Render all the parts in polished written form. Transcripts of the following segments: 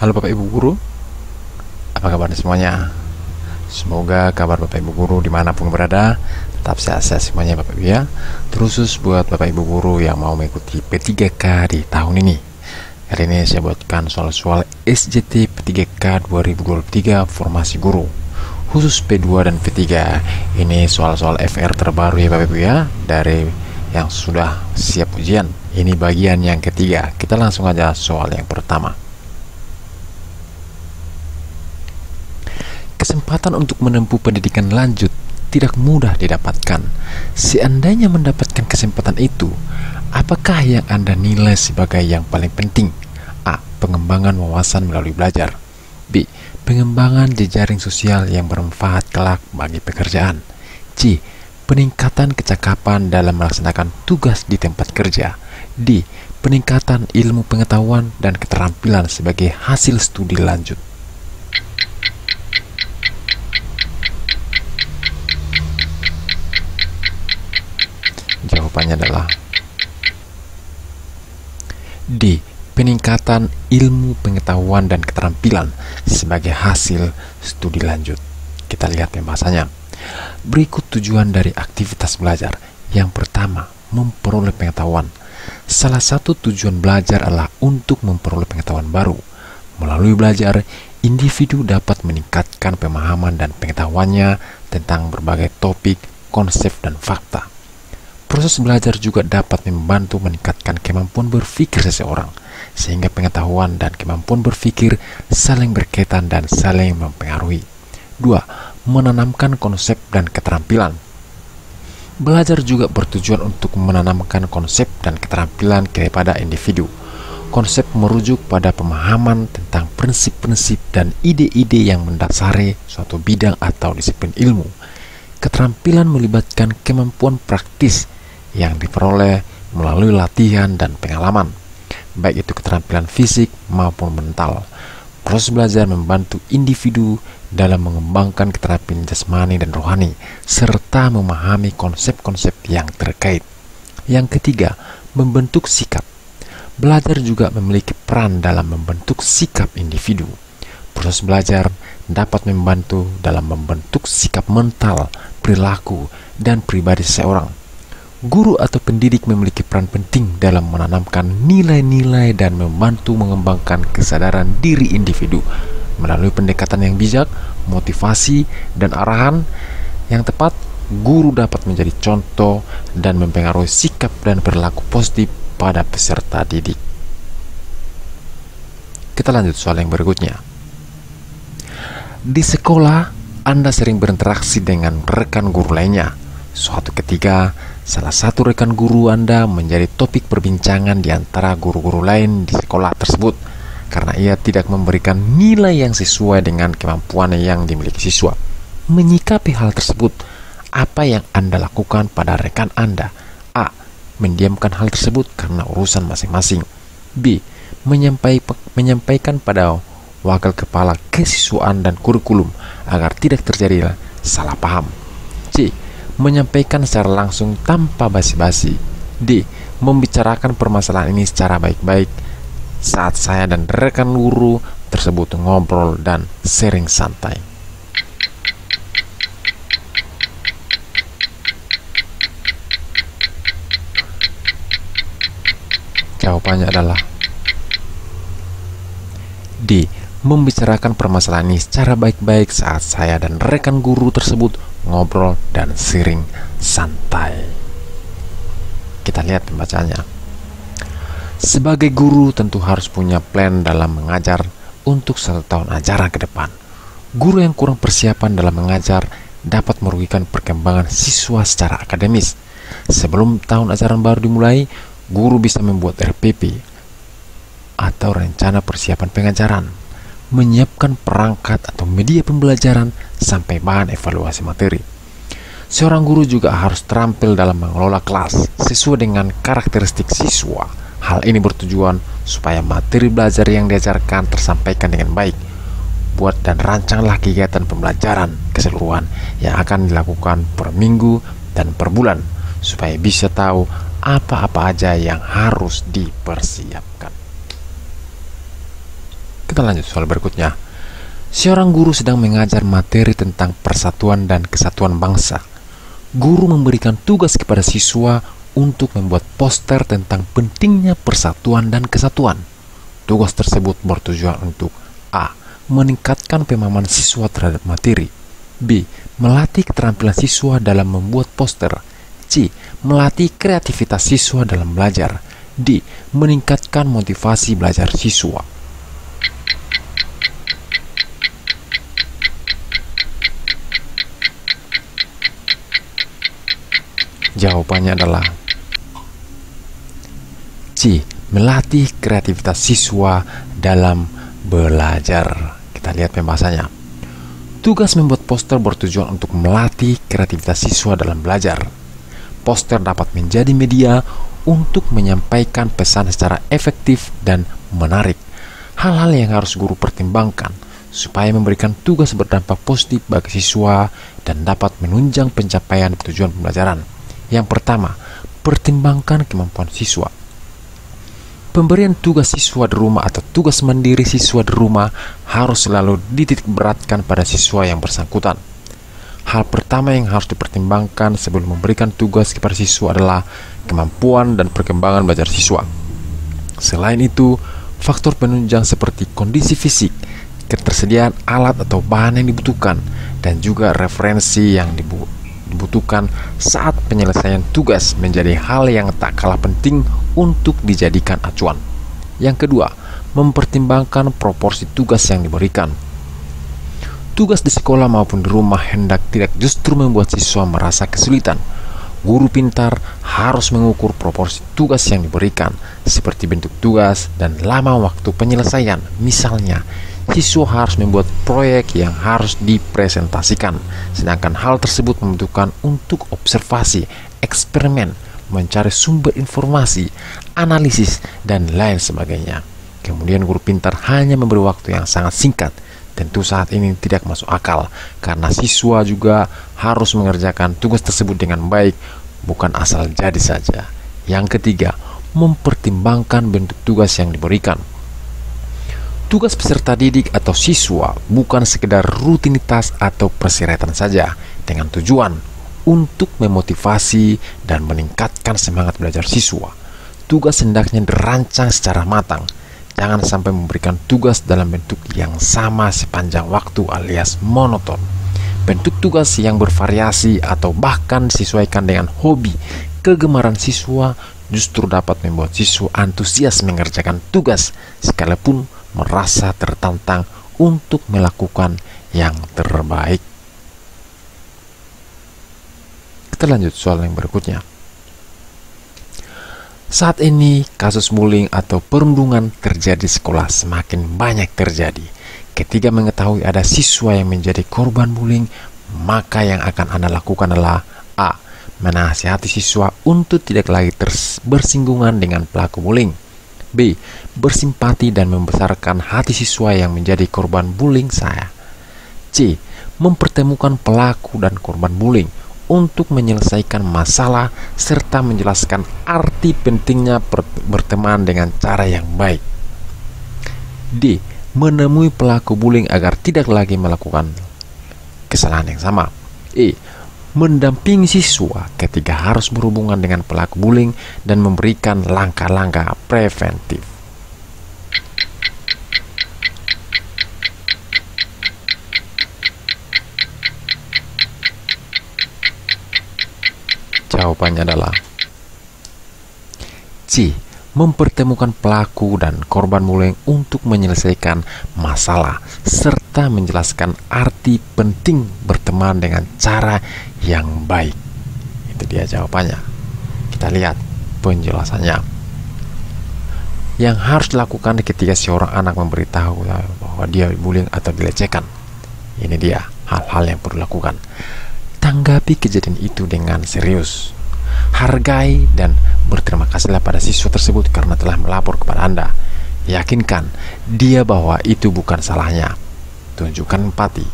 Halo Bapak Ibu Guru, apa kabar semuanya? Semoga kabar Bapak Ibu Guru dimanapun berada tetap sehat-sehat semuanya Bapak Ibu ya. Terkhusus buat Bapak Ibu Guru yang mau mengikuti P3K di tahun ini. Kali ini saya buatkan soal-soal SJT P3K 2023 Formasi Guru khusus P2 dan P3. Ini soal-soal FR terbaru ya Bapak Ibu ya, dari yang sudah siap ujian. Ini bagian yang ketiga. Kita langsung aja soal yang pertama. Kesempatan untuk menempuh pendidikan lanjut tidak mudah didapatkan. Seandainya mendapatkan kesempatan itu, apakah yang Anda nilai sebagai yang paling penting? A. Pengembangan wawasan melalui belajar. B. Pengembangan jejaring sosial yang bermanfaat kelak bagi pekerjaan. C. Peningkatan kecakapan dalam melaksanakan tugas di tempat kerja. D. Peningkatan ilmu pengetahuan dan keterampilan sebagai hasil studi lanjut. Jawabannya adalah D. Peningkatan ilmu pengetahuan dan keterampilan sebagai hasil studi lanjut. Kita lihat pembahasannya. Berikut tujuan dari aktivitas belajar. Yang pertama, memperoleh pengetahuan. Salah satu tujuan belajar adalah untuk memperoleh pengetahuan baru. Melalui belajar, individu dapat meningkatkan pemahaman dan pengetahuannya tentang berbagai topik, konsep, dan fakta. Proses belajar juga dapat membantu meningkatkan kemampuan berpikir seseorang, sehingga pengetahuan dan kemampuan berpikir saling berkaitan dan saling mempengaruhi. 2. Menanamkan konsep dan keterampilan. Belajar juga bertujuan untuk menanamkan konsep dan keterampilan kepada individu. Konsep merujuk pada pemahaman tentang prinsip-prinsip dan ide-ide yang mendasari suatu bidang atau disiplin ilmu. Keterampilan melibatkan kemampuan praktis yang diperoleh melalui latihan dan pengalaman, baik itu keterampilan fisik maupun mental. Proses belajar membantu individu dalam mengembangkan keterampilan jasmani dan rohani, serta memahami konsep-konsep yang terkait. Yang ketiga, membentuk sikap. Belajar juga memiliki peran dalam membentuk sikap individu. Proses belajar dapat membantu dalam membentuk sikap mental, perilaku, dan pribadi seseorang. Guru atau pendidik memiliki peran penting dalam menanamkan nilai-nilai dan membantu mengembangkan kesadaran diri individu. Melalui pendekatan yang bijak, motivasi, dan arahan yang tepat, guru dapat menjadi contoh dan mempengaruhi sikap dan perilaku positif pada peserta didik. Kita lanjut soal yang berikutnya. Di sekolah, Anda sering berinteraksi dengan rekan guru lainnya. Suatu ketika, salah satu rekan guru Anda menjadi topik perbincangan di antara guru-guru lain di sekolah tersebut karena ia tidak memberikan nilai yang sesuai dengan kemampuan yang dimiliki siswa. Menyikapi hal tersebut, apa yang Anda lakukan pada rekan Anda? A. Mendiamkan hal tersebut karena urusan masing-masing. B. Menyampaikan pada wakil kepala kesiswaan dan kurikulum agar tidak terjadi salah paham. C. Menyampaikan secara langsung tanpa basa-basi. D. Membicarakan permasalahan ini secara baik-baik saat saya dan rekan guru tersebut ngobrol dan sharing santai. Jawabannya adalah D. Membicarakan permasalahan ini secara baik-baik saat saya dan rekan guru tersebut ngobrol dan sharing santai. Kita lihat pembacaannya. Sebagai guru tentu harus punya plan dalam mengajar untuk 1 tahun ajaran ke depan. Guru yang kurang persiapan dalam mengajar dapat merugikan perkembangan siswa secara akademis. Sebelum tahun ajaran baru dimulai, guru bisa membuat RPP atau rencana persiapan pengajaran, menyiapkan perangkat atau media pembelajaran sampai bahan evaluasi materi. Seorang guru juga harus terampil dalam mengelola kelas sesuai dengan karakteristik siswa. Hal ini bertujuan supaya materi belajar yang diajarkan tersampaikan dengan baik. Buat dan rancanglah kegiatan pembelajaran keseluruhan yang akan dilakukan per minggu dan per bulan supaya bisa tahu apa-apa aja yang harus dipersiapkan. Kita lanjut soal berikutnya. Seorang guru sedang mengajar materi tentang persatuan dan kesatuan bangsa. Guru memberikan tugas kepada siswa untuk membuat poster tentang pentingnya persatuan dan kesatuan. Tugas tersebut bertujuan untuk A. Meningkatkan pemahaman siswa terhadap materi. B. Melatih keterampilan siswa dalam membuat poster. C. Melatih kreativitas siswa dalam belajar. D. Meningkatkan motivasi belajar siswa. Jawabannya adalah C. Melatih kreativitas siswa dalam belajar. Kita lihat pembahasannya. Tugas membuat poster bertujuan untuk melatih kreativitas siswa dalam belajar. Poster dapat menjadi media untuk menyampaikan pesan secara efektif dan menarik. Hal-hal yang harus guru pertimbangkan supaya memberikan tugas berdampak positif bagi siswa dan dapat menunjang pencapaian tujuan pembelajaran. Yang pertama, pertimbangkan kemampuan siswa. Pemberian tugas siswa di rumah atau tugas mandiri siswa di rumah harus selalu dititikberatkan pada siswa yang bersangkutan. Hal pertama yang harus dipertimbangkan sebelum memberikan tugas kepada siswa adalah kemampuan dan perkembangan belajar siswa. Selain itu, faktor penunjang seperti kondisi fisik, ketersediaan alat atau bahan yang dibutuhkan, dan juga referensi yang dibutuhkan saat penyelesaian tugas menjadi hal yang tak kalah penting untuk dijadikan acuan. Yang kedua, mempertimbangkan proporsi tugas yang diberikan. Tugas di sekolah maupun di rumah hendak tidak justru membuat siswa merasa kesulitan. Guru pintar harus mengukur proporsi tugas yang diberikan, seperti bentuk tugas dan lama waktu penyelesaian. Misalnya, siswa harus membuat proyek yang harus dipresentasikan, sedangkan hal tersebut membutuhkan untuk observasi, eksperimen, mencari sumber informasi, analisis, dan lain sebagainya. Kemudian guru pintar hanya memberi waktu yang sangat singkat. Tentu saat ini tidak masuk akal, karena siswa juga harus mengerjakan tugas tersebut dengan baik, bukan asal jadi saja. Yang ketiga, mempertimbangkan bentuk tugas yang diberikan. Tugas peserta didik atau siswa bukan sekedar rutinitas atau persyaratan saja, dengan tujuan untuk memotivasi dan meningkatkan semangat belajar siswa. Tugas hendaknya dirancang secara matang. Jangan sampai memberikan tugas dalam bentuk yang sama sepanjang waktu alias monoton. Bentuk tugas yang bervariasi atau bahkan disesuaikan dengan hobi, kegemaran siswa justru dapat membuat siswa antusias mengerjakan tugas sekalipun merasa tertantang untuk melakukan yang terbaik. Kita lanjut soal yang berikutnya. Saat ini, kasus bullying atau perundungan terjadi di sekolah semakin banyak terjadi. Ketika mengetahui ada siswa yang menjadi korban bullying, maka yang akan Anda lakukan adalah A. Menasihati siswa untuk tidak lagi bersinggungan dengan pelaku bullying. B. Bersimpati dan membesarkan hati siswa yang menjadi korban bullying saya. C. Mempertemukan pelaku dan korban bullying untuk menyelesaikan masalah serta menjelaskan arti pentingnya berteman dengan cara yang baik. D. Menemui pelaku bullying agar tidak lagi melakukan kesalahan yang sama. E. Mendampingi siswa ketika harus berhubungan dengan pelaku bullying dan memberikan langkah-langkah preventif. Jawabannya adalah C. Mempertemukan pelaku dan korban bullying untuk menyelesaikan masalah serta menjelaskan arti penting berteman dengan cara yang baik. Itu dia jawabannya. Kita lihat penjelasannya. Yang harus dilakukan ketika seorang anak memberitahu bahwa dia bullying atau dilecehkan. Ini dia hal-hal yang perlu dilakukan. Tanggapi kejadian itu dengan serius. Hargai dan berterima kasihlah pada siswa tersebut karena telah melapor kepada Anda. Yakinkan dia bahwa itu bukan salahnya. Tunjukkan empati.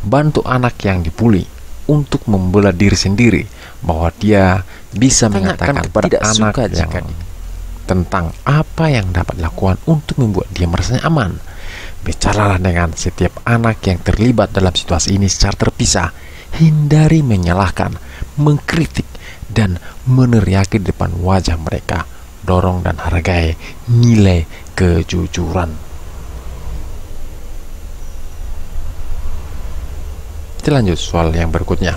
Bantu anak yang dibully untuk membela diri sendiri, bahwa dia bisa mengatakan kepada anak yang tentang apa yang dapat dilakukan untuk membuat dia merasa aman. Bicaralah dengan setiap anak yang terlibat dalam situasi ini secara terpisah. Hindari menyalahkan, mengkritik, dan meneriaki di depan wajah mereka. Dorong dan hargai nilai kejujuran. Kita lanjut soal yang berikutnya.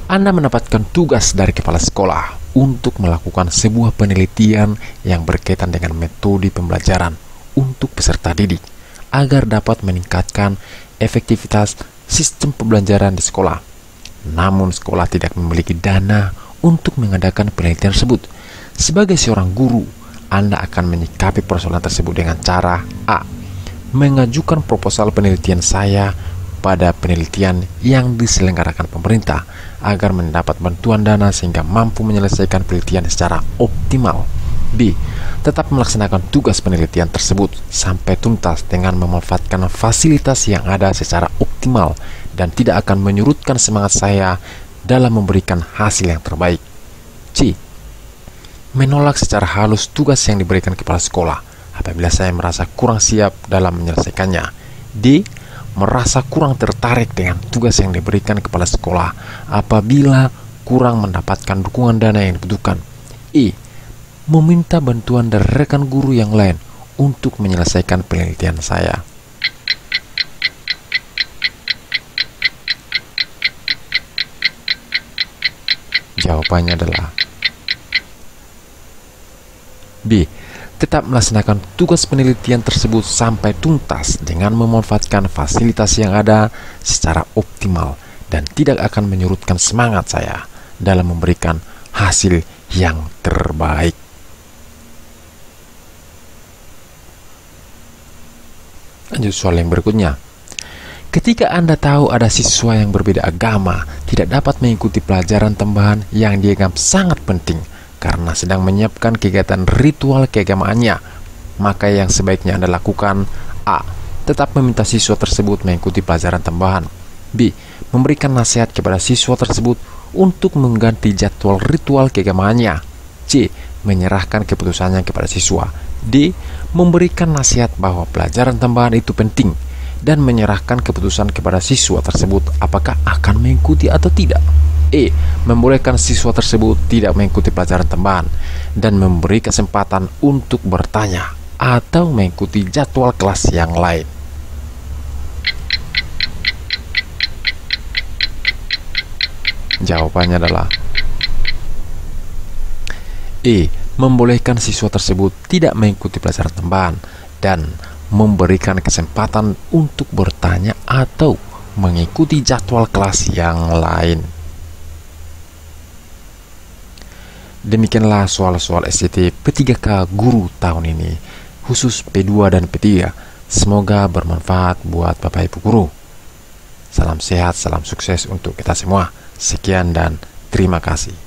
Anda mendapatkan tugas dari kepala sekolah untuk melakukan sebuah penelitian yang berkaitan dengan metode pembelajaran untuk peserta didik agar dapat meningkatkan efektivitas sistem pembelajaran di sekolah. Namun sekolah tidak memiliki dana untuk mengadakan penelitian tersebut. Sebagai seorang guru, Anda akan menyikapi persoalan tersebut dengan cara A. Mengajukan proposal penelitian saya pada penelitian yang diselenggarakan pemerintah agar mendapat bantuan dana sehingga mampu menyelesaikan penelitian secara optimal. B. Tetap melaksanakan tugas penelitian tersebut sampai tuntas dengan memanfaatkan fasilitas yang ada secara optimal dan tidak akan menyurutkan semangat saya dalam memberikan hasil yang terbaik. C. Menolak secara halus tugas yang diberikan kepala sekolah apabila saya merasa kurang siap dalam menyelesaikannya. D. Merasa kurang tertarik dengan tugas yang diberikan kepala sekolah apabila kurang mendapatkan dukungan dana yang dibutuhkan. E. Meminta bantuan dari rekan guru yang lain untuk menyelesaikan penelitian saya. Jawabannya adalah B. Tetap melaksanakan tugas penelitian tersebut sampai tuntas dengan memanfaatkan fasilitas yang ada secara optimal dan tidak akan menyurutkan semangat saya dalam memberikan hasil yang terbaik. Lanjut soal yang berikutnya. Ketika Anda tahu ada siswa yang berbeda agama tidak dapat mengikuti pelajaran tambahan yang dianggap sangat penting karena sedang menyiapkan kegiatan ritual keagamaannya, maka yang sebaiknya Anda lakukan: A. Tetap meminta siswa tersebut mengikuti pelajaran tambahan. B. Memberikan nasihat kepada siswa tersebut untuk mengganti jadwal ritual keagamaannya. C. Menyerahkan keputusannya kepada siswa. D. Memberikan nasihat bahwa pelajaran tambahan itu penting dan menyerahkan keputusan kepada siswa tersebut apakah akan mengikuti atau tidak. E. Membolehkan siswa tersebut tidak mengikuti pelajaran tambahan dan memberi kesempatan untuk bertanya atau mengikuti jadwal kelas yang lain. Jawabannya adalah E. Membolehkan siswa tersebut tidak mengikuti pelajaran tambahan dan memberikan kesempatan untuk bertanya atau mengikuti jadwal kelas yang lain. Demikianlah soal-soal SCT P3K Guru tahun ini, khusus P2 dan P3. Semoga bermanfaat buat Bapak Ibu Guru. Salam sehat, salam sukses untuk kita semua. Sekian dan terima kasih.